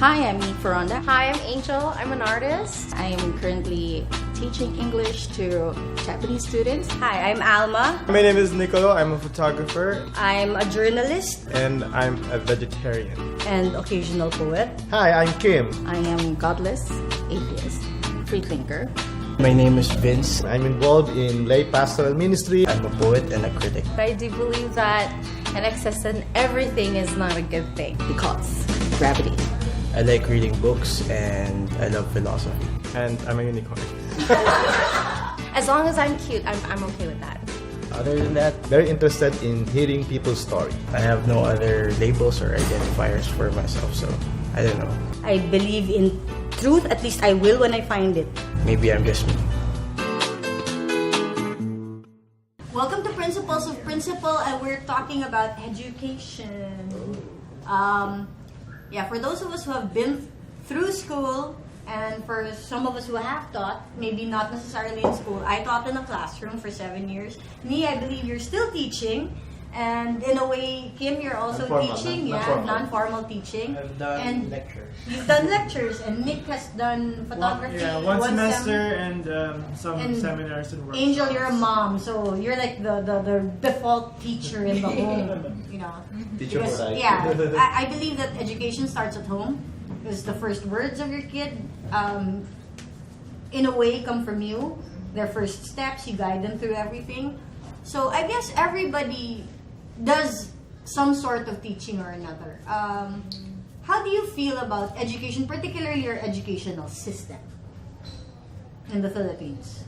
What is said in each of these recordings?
Hi, I'm Foronda. Hi, I'm Angel. I'm an artist. I am currently teaching English to Japanese students. Hi, I'm Alma. My name is Niccolo. I'm a photographer. I'm a journalist. And I'm a vegetarian. And occasional poet. Hi, I'm Kim. I am godless, atheist, free thinker. My name is Vince. I'm involved in lay pastoral ministry. I'm a poet and a critic. I do believe that an excess in everything is not a good thing. Because gravity. I like reading books and I love philosophy. And I'm a unicorn. As long as I'm cute, I'm okay with that. Other than that, Very interested in hearing people's story. I have no other labels or identifiers for myself, so I don't know. I believe in truth, at least I will when I find it. Maybe I'm just me. Welcome to Principles of Principle, and we're talking about education. For those of us who have been through school, and for some of us who have taught, maybe not necessarily in school. I taught in a classroom for 7 years. Me, I believe you're still teaching. And in a way, Kim, you're also teaching. Non-formal teaching. I've done lectures. You've done lectures, and Nick has done photography. One semester and some seminars and workshops. Angel, you're a mom, so you're like the default teacher in the home, you know. Teacher Because, side. I believe that education starts at home. Because the first words of your kid, in a way, come from you. Their first steps, you guide them through everything. So I guess everybody does some sort of teaching or another. How do you feel about education, particularly your educational system in the Philippines?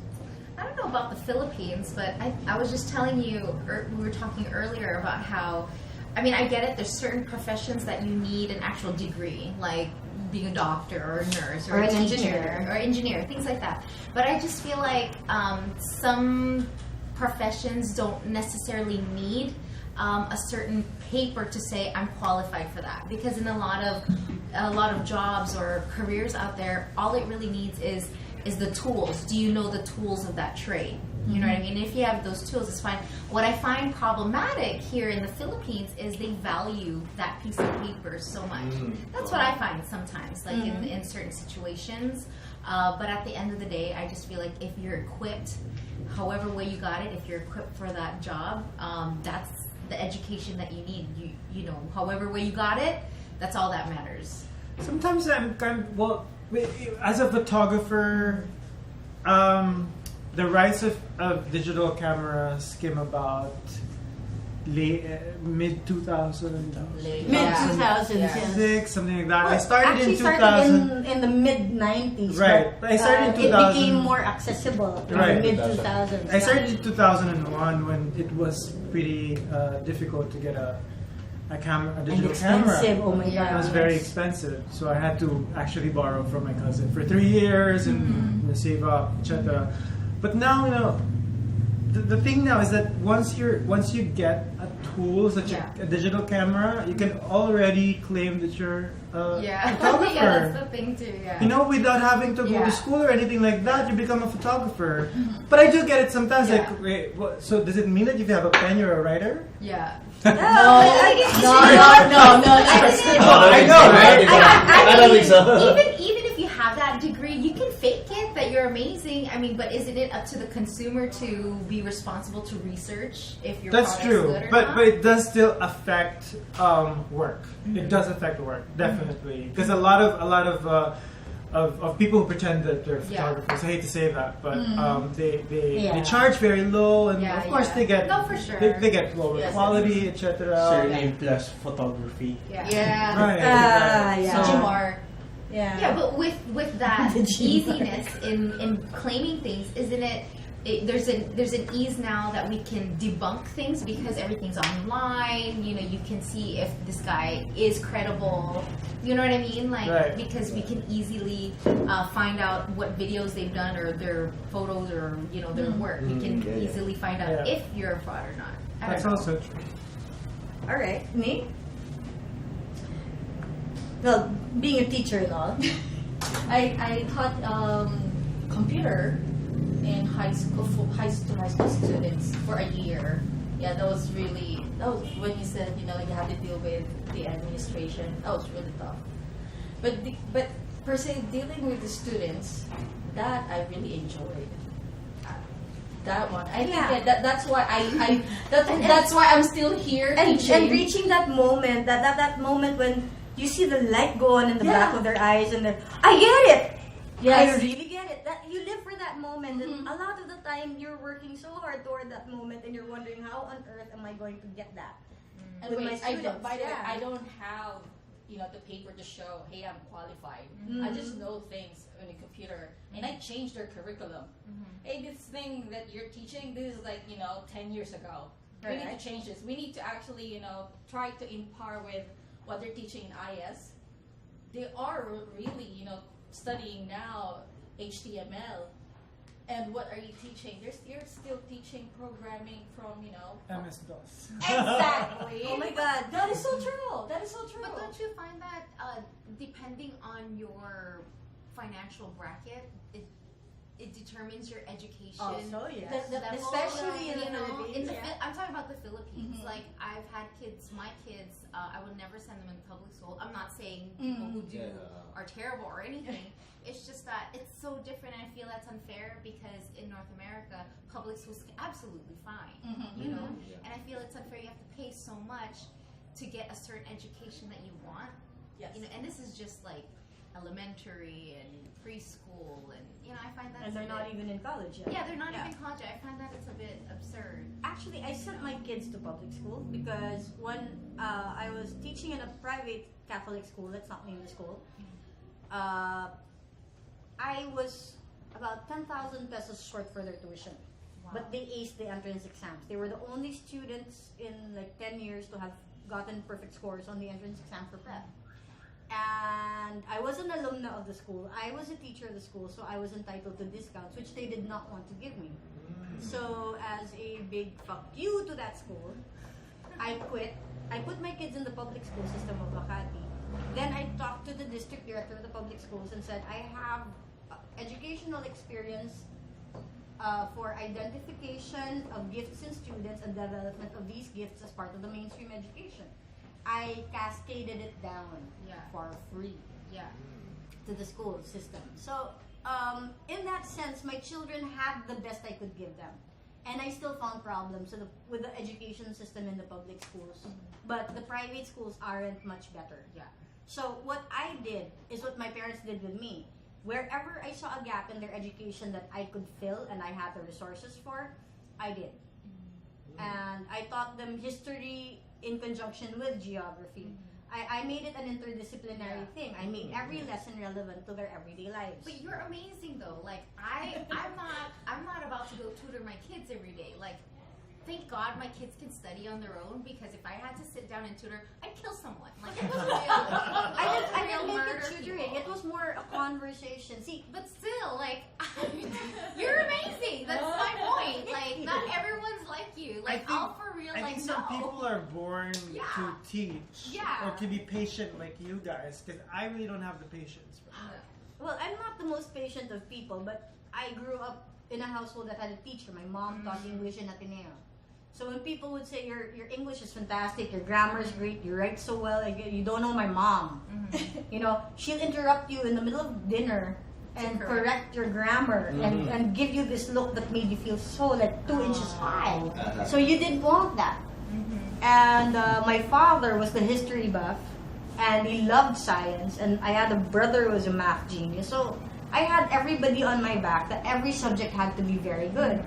I don't know about the Philippines, but I was just telling you, we were talking earlier about how, I mean, I get it, there's certain professions that you need an actual degree, like being a doctor or a nurse or an engineer, things like that. But I just feel like some professions don't necessarily need a certain paper to say I'm qualified for that, because in a lot of jobs or careers out there, all it really needs is the tools. Do you know the tools of that trade? You know what I mean? If you have those tools, it's fine. What I find problematic here in the Philippines is they value that piece of paper so much. That's what I find sometimes, like in certain situations. But at the end of the day, I just feel like if you're equipped, however way you got it, if you're equipped for that job, that's the education that you need. You know, however way you got it, that's all that matters. Sometimes I'm as a photographer, the rise of digital cameras came about mid 2000s. Mid 2000s, yes. Something like that. Well, I started in 2000. in the mid 90s. Right. But, I started in 2000. It became more accessible in Right. the mid 2000s. I started in 2001 when it was pretty difficult to get a digital camera. Oh my god. It was very expensive, so I had to actually borrow from my cousin for 3 years and save up, etc. But now, you know, the thing now is that once you get a tool such a digital camera, you can already claim that you're a photographer. Yeah, that's the thing too. Yeah. You know, without having to go to school or anything like that, you become a photographer. But I do get it sometimes. Yeah. Like, wait, so does it mean that if you have a pen, you're a writer? Yeah. No. I know, right? I don't think so. Even if you have that degree, you can fake it that you're amazing. I mean, but isn't it up to the consumer to be responsible to research if your That's product's true, good or but not? it does still affect work. It does affect work, definitely, because a lot of people who pretend that they're photographers. I hate to say that, but they charge very low, and of course they get for sure. they get lower quality, etc. Surname plus photography. Right. So, Yeah. Yeah, but with that easiness in claiming things, isn't it? There's an ease now that we can debunk things because everything's online. You know, you can see if this guy is credible. You know what I mean? Like because we can easily find out what videos they've done or their photos or their work. We can easily find out if you're a fraud or not. That's also true. All right, me. Well, being a teacher and all, I taught computer in high school students for a year. Yeah, that was when you said you have to deal with the administration. That was really tough. But per se, dealing with the students, that I really enjoyed. That one, I think that's why that's why I'm still here teaching. And reaching that moment, that moment when you see the light go on in the back of their eyes, and I get it. Yes. I really get it. That you live for that moment, and a lot of the time you're working so hard toward that moment, and you're wondering how on earth am I going to get that? And with my wait, by the students, way, yeah. I don't have the paper to show, hey, I'm qualified. I just know things on a computer, and I changed their curriculum. Hey, this thing that you're teaching, this is like 10 years ago. We need to change this. We need to actually try to in par with what they're teaching in IS. They are really studying now HTML. And what are you teaching? You're still teaching programming from MS-DOS. Exactly. Oh my God. That is so true. That is so true. But don't you find that depending on your financial bracket, it determines your education? Also, yes. level, Especially in the Philippines. I'm talking about the Philippines. Like I've had kids, my kids, I would never send them in public school. I'm not saying people who do are terrible or anything. It's just that it's so different, and I feel that's unfair because in North America, public schools are absolutely fine, And I feel it's unfair. You have to pay so much to get a certain education that you want. Yes. And this is just like elementary and preschool, and I find that. And they're not even in college yet. Yeah, they're not even in college. I find that it's a bit absurd. Actually, I sent my kids to public school because when I was teaching in a private Catholic school, let's not name the school, I was about 10,000 pesos short for their tuition. Wow. But they aced the entrance exams. They were the only students in like 10 years to have gotten perfect scores on the entrance exam for prep. And I was an alumna of the school. I was a teacher of the school, so I was entitled to discounts, which they did not want to give me. So as a big fuck you to that school, I quit. I put my kids in the public school system of Makati. Then I talked to the district director of the public schools and said, I have educational experience for identification of gifts in students and development of these gifts as part of the mainstream education. I cascaded it down for free to the school system. So in that sense, my children had the best I could give them. And I still found problems with the education system in the public schools. But the private schools aren't much better. So what I did is what my parents did with me. Wherever I saw a gap in their education that I could fill and I had the resources for, I did. And I taught them history in conjunction with geography. I made it an interdisciplinary thing. I made every lesson relevant to their everyday lives. But you're amazing though. Like I'm not about to go tutor my kids every day. Like, thank God my kids can study on their own, because if I had to sit down and tutor, I'd kill someone. Like, it was real. I didn't make it tutoring. It was more a conversation. See, but still, like, you're amazing. That's my point. Like, not everyone's like you. Like, all for real. I think some people are born to teach or to be patient like you guys, because I really don't have the patience. well, I'm not the most patient of people, but I grew up in a household that had a teacher. My mom taught English in Ateneo. So when people would say your English is fantastic, your grammar is great, you write so well, like, you don't know my mom. She'll interrupt you in the middle of dinner and correct your grammar and give you this look that made you feel so like 2 inches high. So you didn't want that. And my father was the history buff, and he loved science, and I had a brother who was a math genius. So I had everybody on my back that every subject had to be very good.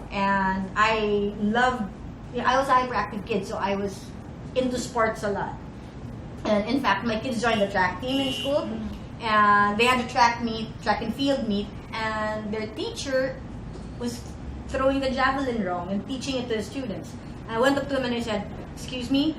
And I was a hyperactive kid, so I was into sports a lot. And in fact, my kids joined the track team in school, and they had a track and field meet, and their teacher was throwing the javelin wrong and teaching it to the students. And I went up to him and I said, "Excuse me,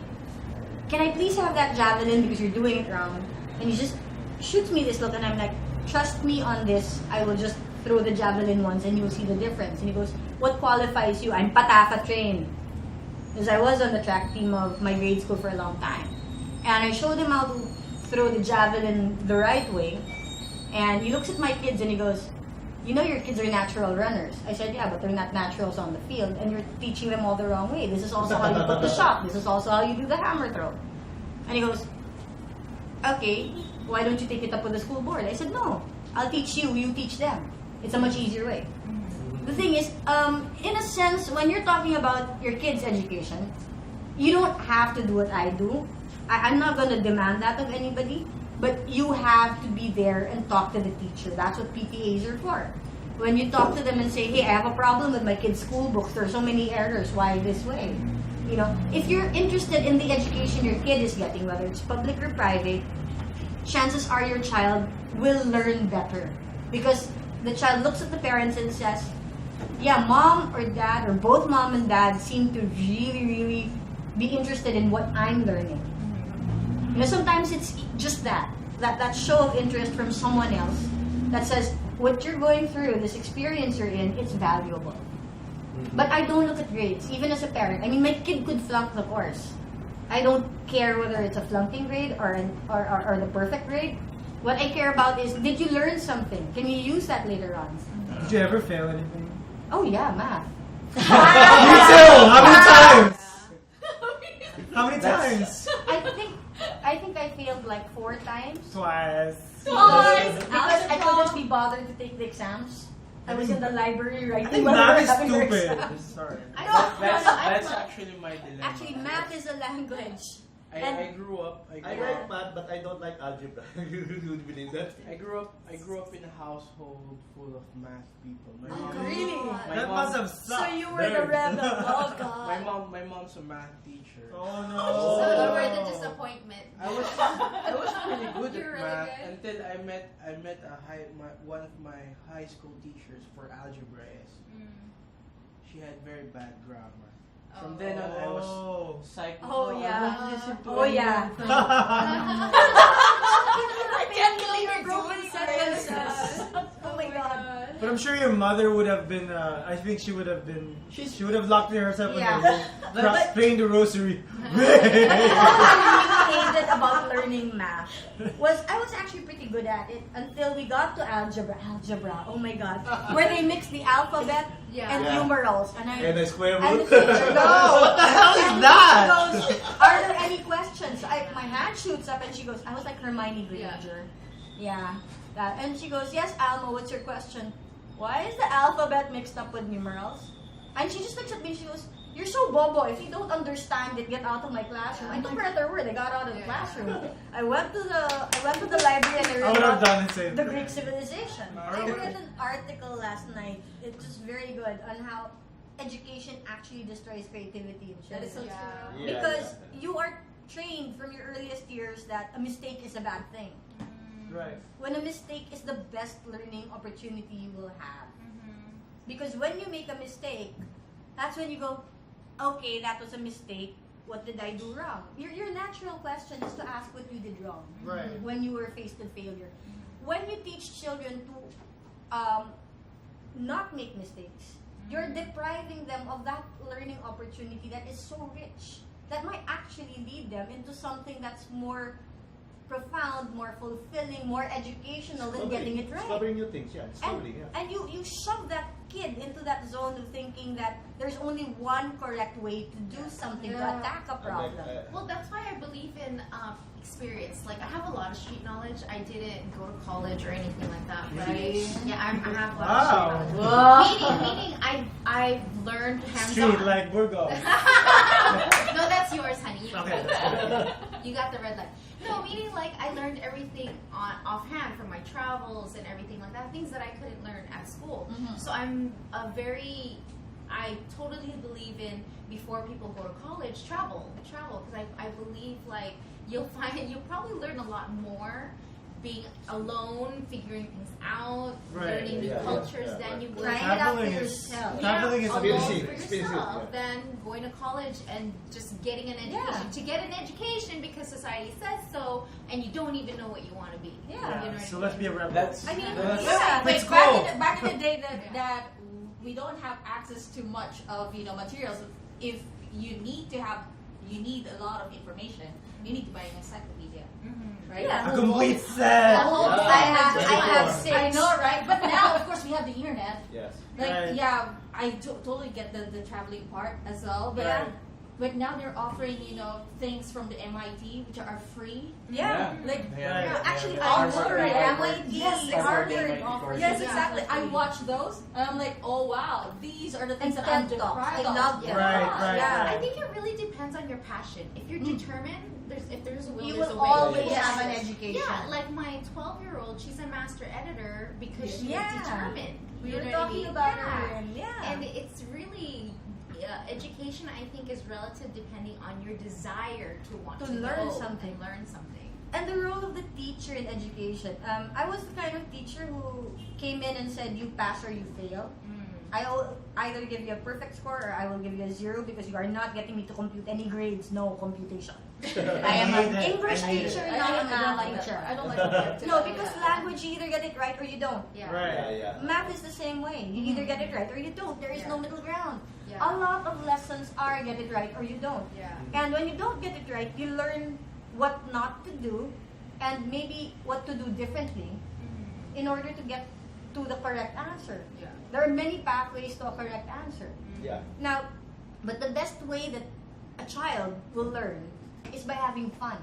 can I please have that javelin because you're doing it wrong?" And he just shoots me this look, and I'm like, "Trust me on this, I will just throw the javelin once and you'll see the difference." And he goes, "What qualifies you?" "I'm pataka trained." Because I was on the track team of my grade school for a long time. And I showed him how to throw the javelin the right way. And he looks at my kids and he goes, "You know your kids are natural runners." I said, "Yeah, but they're not naturals on the field, and you're teaching them all the wrong way. This is also how you put the shot. This is also how you do the hammer throw." And he goes, "Okay, why don't you take it up with the school board? I said, no, I'll teach you, you teach them. It's a much easier way. The thing is, in a sense, when you're talking about your kids' education, you don't have to do what I do. I'm not going to demand that of anybody, but you have to be there and talk to the teacher. That's what PTAs are for. When you talk to them and say, hey, I have a problem with my kid's school books, there are so many errors, why this way? You know, if you're interested in the education your kid is getting, whether it's public or private, chances are your child will learn better. Because the child looks at the parents and says, yeah, mom or dad, or both mom and dad seem to really, really be interested in what I'm learning. You know, sometimes it's just that show of interest from someone else that says, what you're going through, this experience you're in, it's valuable. But I don't look at grades, even as a parent. I mean, my kid could flunk the course. I don't care whether it's a flunking grade or the perfect grade. What I care about is, did you learn something? Can you use that later on? Did you ever fail anything? Oh yeah, math. Me too! How many times? How many times? I think I failed like 4 times. Twice. Because I couldn't be bothered to take the exams. I was in the library I writing think while math we is were having our stupid. exams. Sorry. That's actually my dilemma. Actually, math is a language. I grew up. I like math, but I don't like algebra. You would believe that? I grew up in a household full of math people. My Oh, mom, really? my That mom- must have sucked. So you were the rebel. Oh My god. mom's a math teacher. Oh no. So you were the disappointment. I was really good You're at really math good? until I met one of my high school teachers for algebra S. She had very bad grammar. From then on, I was psyched. Oh, I yeah. won't listen to Oh, yeah. anyone. I can't believe your broken sentences. Oh my god. But I'm sure your mother would have been. I think she would have been. She would have locked herself in Yeah. the room, praying the rosary. What I really hated about learning math was I was actually pretty good at it until we got to algebra. Oh my god. Where they mix the alphabet and Yeah. numerals. And And a square and root. the teacher goes, What the hell is that? She goes, are there any questions? My hand shoots up and she goes, I was like Hermione Granger. Yeah. And she goes, yes, Alma, what's your question? Why is the alphabet mixed up with numerals? And she just looks at me and she goes, you're so bobo. If you don't understand it, get out of my classroom. I took her at her word. I got out of the classroom. I went to the library and I I read would have about done the same the thing. Greek civilization. I read an article last night. It's just very good on how education actually destroys creativity in children. That is so true. Yeah, Because yeah. you are trained from your earliest years that a mistake is a bad thing. Right. When a mistake is the best learning opportunity you will have. Because when you make a mistake, that's when you go, okay, that was a mistake. What did I do wrong? Your natural question is to ask what you did wrong Right. when you were faced with failure. When you teach children to not make mistakes, you're depriving them of that learning opportunity that is so rich, that might actually lead them into something that's more profound, more fulfilling, more educational than getting it right. Discovering new things, yeah. Discovering, yeah. And you shove that kid into that zone of thinking that there's only one correct way to do something, to attack a problem. Well, that's why I believe in experience. Like, I have a lot of street knowledge. I didn't go to college or anything like that, but I have a lot of street knowledge. Meaning I've learned hands-on. Street like Burgos. No, that's yours, honey. Okay. You got the red light. No, meaning like I learned everything offhand from my travels and everything like that, things that I couldn't learn at school. So I totally believe in, before people go to college, travel, because I believe like you'll probably learn a lot more being alone, figuring things out, Right. learning new cultures than you would Trying it out for Traveling is- yourself. Traveling is alone amazing. for Expensive, yourself yeah. than going to college and just getting an education. Yeah. To get an education because society says so, and you don't even know what you want to be. Yeah. You know what So I let's mean? be a rebel. I mean, That's- yeah, Let's like go. back in the day that we don't have access to much of materials. If you need a lot of information, you need to buy an encyclopedia, right? Yeah. A complete set. I have 6. I know, right? But now, of course, we have the internet. Yes. Like, Right. yeah, I totally get the traveling part as well, but Yeah. but now they're offering, things from the MIT which are free. Yeah. Like, Actually, Harvard, MIT, yes, Harvard Harvard MIT offers. courses. yes, Yeah. exactly. I watch those, and I'm like, oh wow, these are the things And that I'm TED Talks. deprived I of. love them. Right. Yeah. I think it really depends on your passion. If you're determined, if there's a will, You there's will a way. always Yes. have an education. Yeah, like my 12-year-old, she's a master editor because she Yeah. was determined. We You were know what I talking mean? about Yeah. her, and yeah. And it's really education. I think is relative depending on your desire to want To to learn know something. and learn something. And the role of the teacher in education. I was the kind of teacher who came in and said, you pass or you fail. I will either give you a perfect score or I will give you a 0 because you are not getting me to compute any grades. No computation. I am an English teacher, I not a don't math like that. teacher. I don't like that. No, because language, you either get it right or you don't. Yeah. Right. Yeah. Math is the same way. You either get it right or you don't. There is no middle ground. Yeah. A lot of lessons are get it right or you don't. Yeah. And when you don't get it right, you learn what not to do and maybe what to do differently in order to get to the correct answer. Yeah. There are many pathways to a correct answer. Yeah. Now, but the best way that a child will learn is by having fun.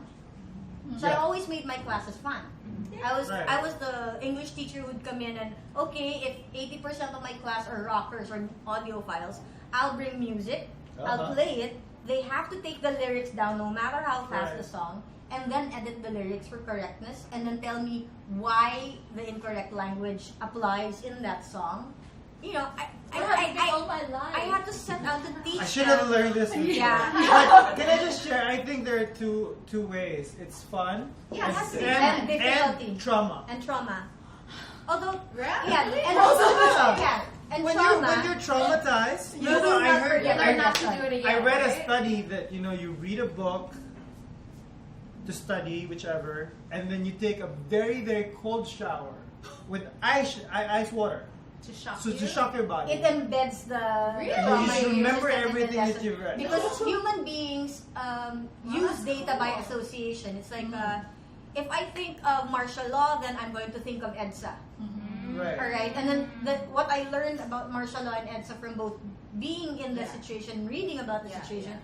So I Yeah. always made my classes fun. Right. I was the English teacher who would come in and, okay, if 80% of my class are rockers or audiophiles, I'll bring music, I'll play it. They have to take the lyrics down no matter how fast Right. the song, and then edit the lyrics for correctness, and then tell me why the incorrect language applies in that song. You know, all my life. I had to set out to teach I should have them. learned this before. Yeah. But can I just share? I think there are two ways. It's fun Yeah, it has to be. and, And difficulty. and trauma. And trauma. Although, Really? yeah, and Also, also, yeah. and When trauma. you're traumatized, You know, will I not heard forget Learn not that. to do it again. I read a right? study that you read a book to study whichever, and then you take a very very cold shower with ice water To shock so you. to shock your body. It embeds the Really? trauma You should in your remember system and everything the that you've read. Because human beings use that's data by cool. association. It's like if I think of martial law, then I'm going to think of EDSA. Right. All right, and then what I learned about martial law and EDSA from both being in the Yeah. situation, reading about the Yeah, situation,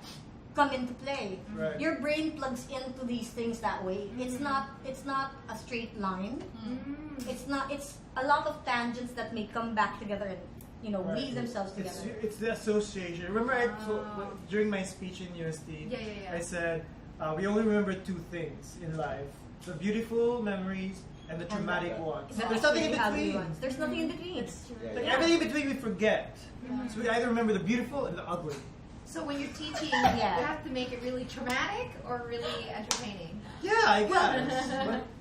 come into play. Right. Your brain plugs into these things that way. It's not a straight line. It's a lot of tangents that may come back together and Right. weave themselves together. It's the association. Remember, during my speech in USD, Yeah. I said we only remember two things in life: the beautiful memories and the traumatic ones. The There's nothing in actually ugly between. ones. There's nothing in between. Yeah, Like yeah. everything in between we forget. So we either remember the beautiful and the ugly. So when you're teaching, Yeah. you have to make it really traumatic or really entertaining. Yeah, I guess.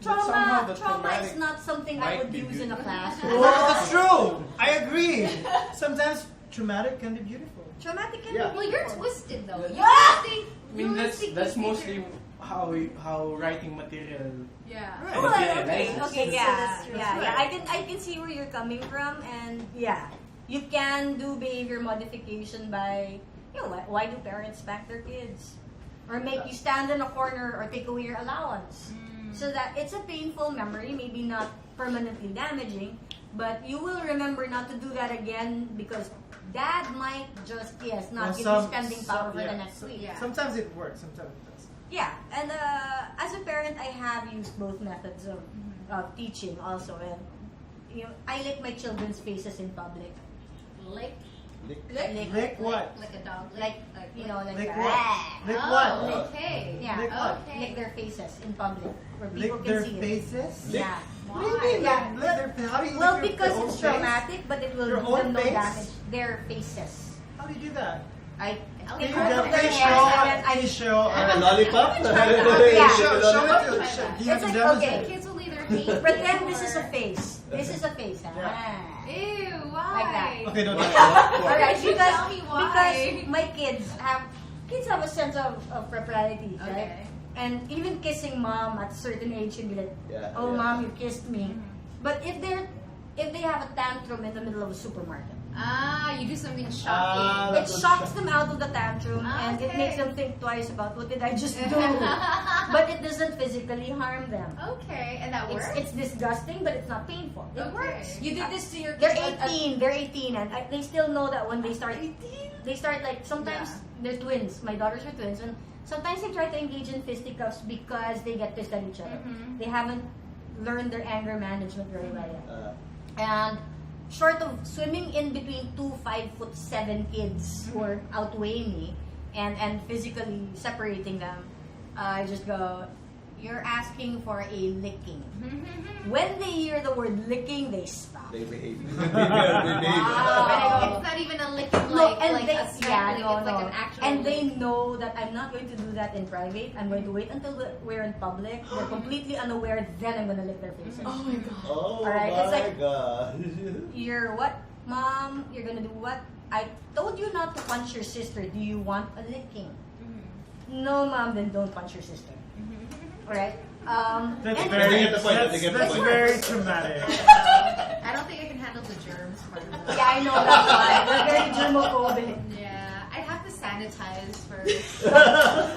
somehow the Trauma traumatic is not something I might would be use in a beautiful. class. Well, that's true. I agree. Sometimes traumatic can be beautiful. Traumatic can Yeah. be Well, you're beautiful. twisted though. Yeah. You're I mean, twisting. that's mostly how writing material. Yeah. Right. Oh, okay, Materializes. okay, So yeah, that's true. yeah. I can see where you're coming from, and yeah, you can do behavior modification by, why do parents spank their kids, or make you stand in a corner or take away your allowance, so that it's a painful memory, maybe not permanently damaging, but you will remember not to do that again because dad might just not give you spending power for the next week. Yeah. Sometimes it works. Sometimes it doesn't. Yeah, and as a parent, I have used both methods of teaching also, and I lick my children's faces in public, Lick Lick what? like a dog. like Lick that. what? Lick Oh, what? okay. Yeah, Lick what? lick their faces in public where Lick people can their see it. faces? Yeah. What do you mean? Yeah. Lick their face? How do you Well, lick your because own it's face? traumatic, but it will Your do own them no face? damage. Their faces. How do you do that? I Okay, take go hold ahead. of their Please hands show. and then I Please show. A lollipop? Yeah. Show it Try to. that. Do you have It's to like, okay. demonstrate? Kids will either hate pretend you this is or- a face. This is a face. Yeah. Ew, why? Like that. Okay, no, no. Alright, You because, tell me why. because my kids have a sense of propriety, right? Okay. And even kissing mom at a certain age should be like, Yeah, oh yeah. mom, you kissed me. But if they have a tantrum in the middle of a supermarket, You do something shocking. It shocks them out of the tantrum and it makes them think twice about what did I just do. But it doesn't physically harm them. Okay, and that works? It's disgusting, but it's not painful. It Okay. works. You did this to your They're kids. 18. They're 18, and they still know that when they start. They start like sometimes they're twins. My daughters are twins, and sometimes they try to engage in fisticuffs because they get pissed at each other. They haven't learned their anger management very well yet. And short of swimming in between two 5'7" kids who are outweigh me and physically separating them, I just go, you're asking for a licking. When they hear the word licking, they stop. They behave. Wow. It's not even a licking like a strangling, it's like an actual And they lick. know that I'm not going to do that in private. I'm going to wait until we're in public. They're completely unaware, then I'm going to lick their faces. Oh my god. Oh Alright, my it's like- god. You're what, Mom? You're going to do what? I told you not to punch your sister. Do you want a licking? No, Mom, then don't punch your sister. Alright? That's and- very, They get the point, that's, they get the that's point. very traumatic. I don't think I can handle the germs part of it. Yeah, I know that's why. We're very germophobic. Yeah, I'd have to sanitize first.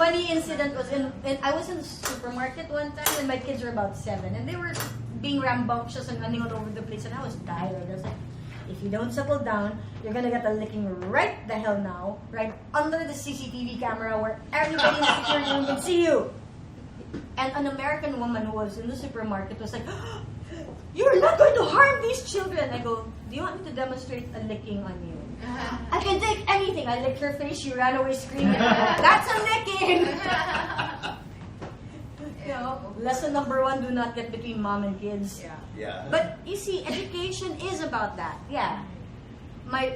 Funny incident was I was in the supermarket one time and my kids were about 7 and they were being rambunctious and running all over the place and I was tired. I was like, if you don't settle down, you're gonna get a licking right the hell now, right under the CCTV camera where everybody in the security room can see you. And an American woman who was in the supermarket was like, you're not going to harm these children. I go, do you want me to demonstrate a licking on you? I can take anything. I licked her face. She ran away screaming. That's a licking. You know, lesson number 1: do not get between mom and kids. Yeah. But you see, education is about that. Yeah. My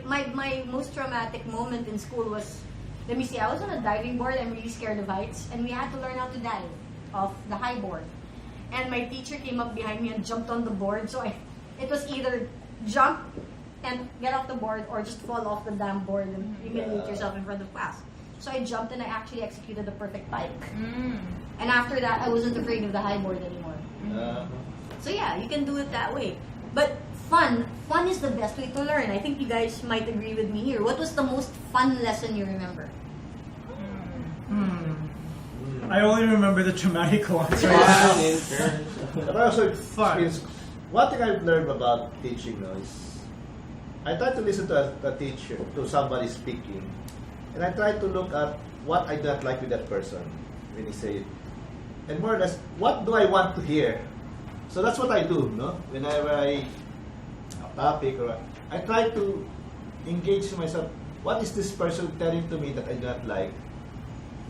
most traumatic moment in school was, let me see, I was on a diving board. I'm really scared of heights, and we had to learn how to dive off the high board. And my teacher came up behind me and jumped on the board. So it was either jump and get off the board or just fall off the damn board and humiliate yourself in front of class. So I jumped and I actually executed the perfect pike. And after that, I wasn't afraid of the high board anymore. So yeah, you can do it that way. But fun is the best way to learn. I think you guys might agree with me here. What was the most fun lesson you remember? I only remember the traumatic ones right now. But I also Fun. experience, one thing I've learned about teaching now is I try to listen to a teacher, to somebody speaking, and I try to look at what I don't like with that person when he say it. And more or less, what do I want to hear? So that's what I do, no? Whenever I topic or I try to engage myself, what is this person telling to me that I do not like?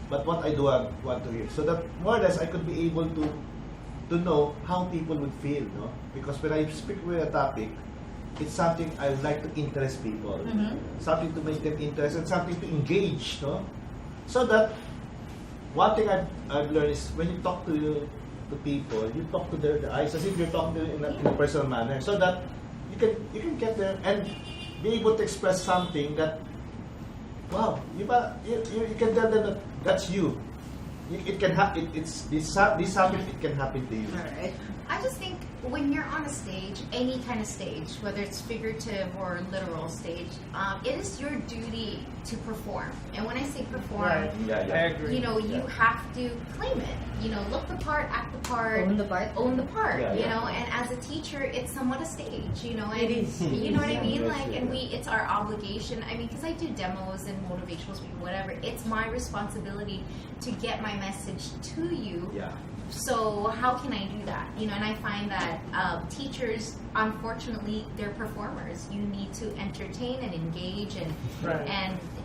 But what I do want to hear. So that more or less I could be able to know how people would feel, no? Because when I speak with a topic, it's something I would like to interest people. Something to make them interested, something to engage, no? So that one thing I've learned is when you talk to people, you talk to their eyes as if you're talking to them in a personal manner. So that you can get there and be able to express something that, wow, you can tell them that that's you. It can happen. It's this something. It can happen to you. Alright. I just think when you're on a stage, any kind of stage, whether it's figurative or literal stage, it is your duty to perform. And when I say perform, Right. Yeah. I agree. you know, you have to claim it. You know, look the part, act the part, Own the part. own the part. Yeah, you yeah. know, and as a teacher, it's somewhat a stage. You know, and It is. you know what I mean. Yes, Like, yeah. and it's our obligation. I mean, because I do demos and motivational speaking, whatever. It's my responsibility to get my message to you. Yeah. So how can I do that? You know, and I find that teachers, unfortunately, they're performers. You need to entertain and engage, and Right.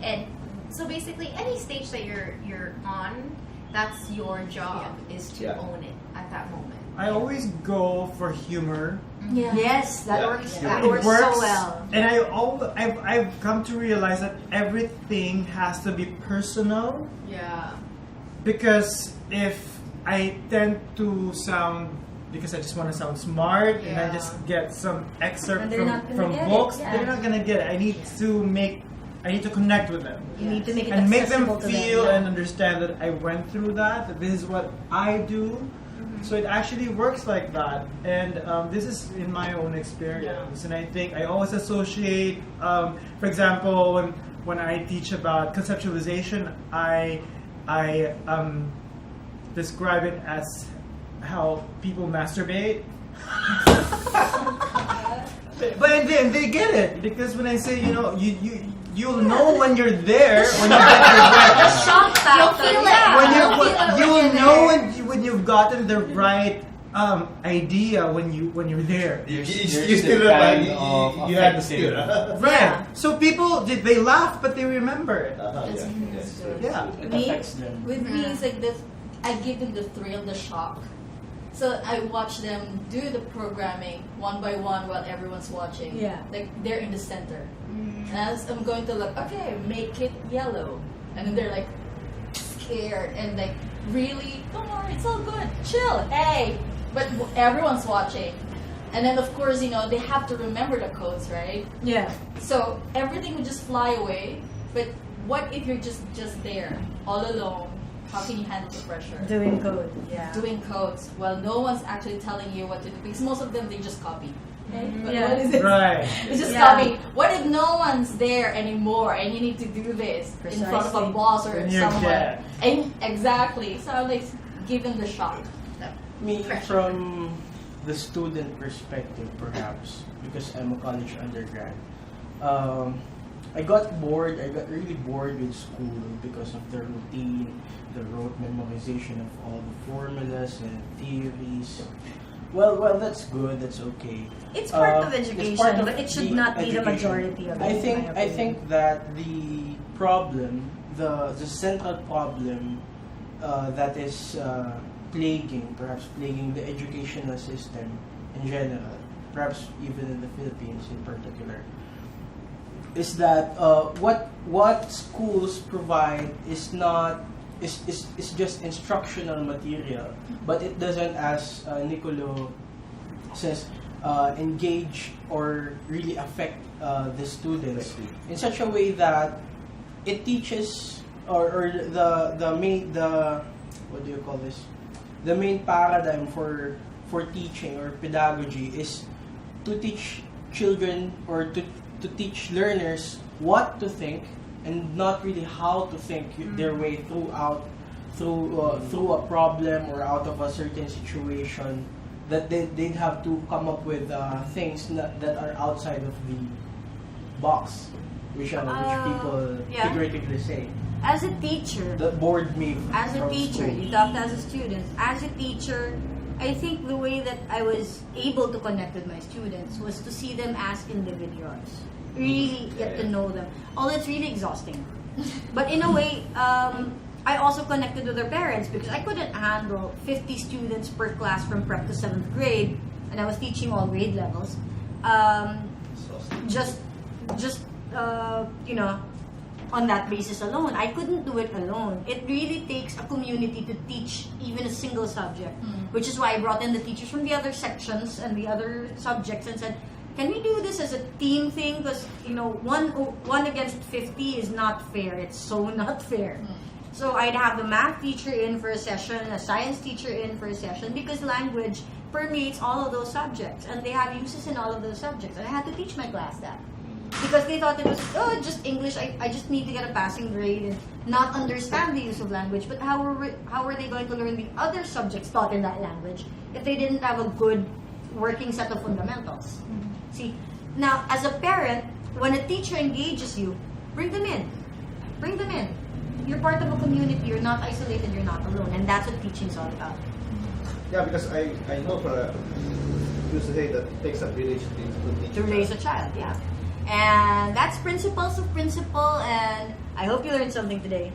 and so basically, any stage that you're on, that's your job is to Yeah. own it at that moment. I always go for humor. Yeah. Yes, that Yeah. works. Yeah. That It works so well. And I've come to realize that everything has to be personal, Yeah. because if I tend to sound, because I just want to sound smart and I Yeah. just get some excerpt And they're not gonna from get it, books, yeah. they're not gonna get it. I need to connect with them. You need to make it And make them accessible to feel them. and understand that I went through that, that this is what I do. So it actually works like that, and this is in my own experience. And I think I always associate, for example, when I teach about conceptualization, I describe it as how people masturbate. But they get it, because when I say, you'll know when you're there when you get your The shock factor. you'll know when you've gotten the right idea when you're there. You still remember. You had to still. Right. Yeah. So people they laugh, but they remember it. Yeah. With me, it's like this. I give them the thrill, the shock. So I watch them do the programming one by one while everyone's watching. Yeah. Like they're in the center. And as I'm going to look, okay, make it yellow. And then they're like scared and like, really? Don't worry, it's all good. Chill. Hey. But everyone's watching. And then of course, they have to remember the codes, right? Yeah. So everything would just fly away. But what if you're just there, all alone? How can you handle the pressure? Doing code. Yeah. Doing codes. Well, no one's actually telling you what to do, because most of them, they just copy. Okay? But Yeah. what is it? Right. It's just Yeah. copy. What if no one's there anymore and you need to do this in front of a Precisely. boss or When you're someone? dead. And exactly. So I like give them the shock. Me, Pressure. from the student perspective, perhaps, because I'm a college undergrad, I got bored. I got really bored with school because of the routine, the rote memorization of all the formulas and theories. Well, that's good. That's okay. It's part of It's education, part of but it should the not be the education. majority of it. I in think my I opinion. think that the problem, the central problem that is perhaps plaguing the educational system in general, perhaps even in the Philippines in particular, is that what schools provide is just instructional material, but it doesn't, as Niccolo says, engage or really affect the students in such a way that it teaches or the main paradigm for teaching or pedagogy is to teach children or to teach learners what to think and not really how to think their way through a problem or out of a certain situation, that they'd have to come up with things that are outside of the box, which people yeah. figuratively say. As a teacher, The bored me. as a from teacher, school. you talked as a student. As a teacher, I think the way that I was able to connect with my students was to see them as individuals. Really get to know them. Although it's really exhausting. But in a way, I also connected with their parents because I couldn't handle 50 students per class from prep to 7th grade, and I was teaching all grade levels. Just on that basis alone. I couldn't do it alone. It really takes a community to teach even a single subject, which is why I brought in the teachers from the other sections and the other subjects and said, can we do this as a team thing? Because, one against 50 is not fair. It's so not fair. So I'd have the math teacher in for a session, a science teacher in for a session, because language permeates all of those subjects, and they have uses in all of those subjects. And I had to teach my class that. Because they thought it was, just English, I just need to get a passing grade and not understand the use of language. But how were they going to learn the other subjects taught in that language if they didn't have a good working set of fundamentals? See, now, as a parent, when a teacher engages you, bring them in. Bring them in. You're part of a community. You're not isolated. You're not alone. And that's what teaching is all about. Yeah, because I know you say that it takes a village to teach. To raise a child, yeah. And that's principles of principle, and I hope you learned something today.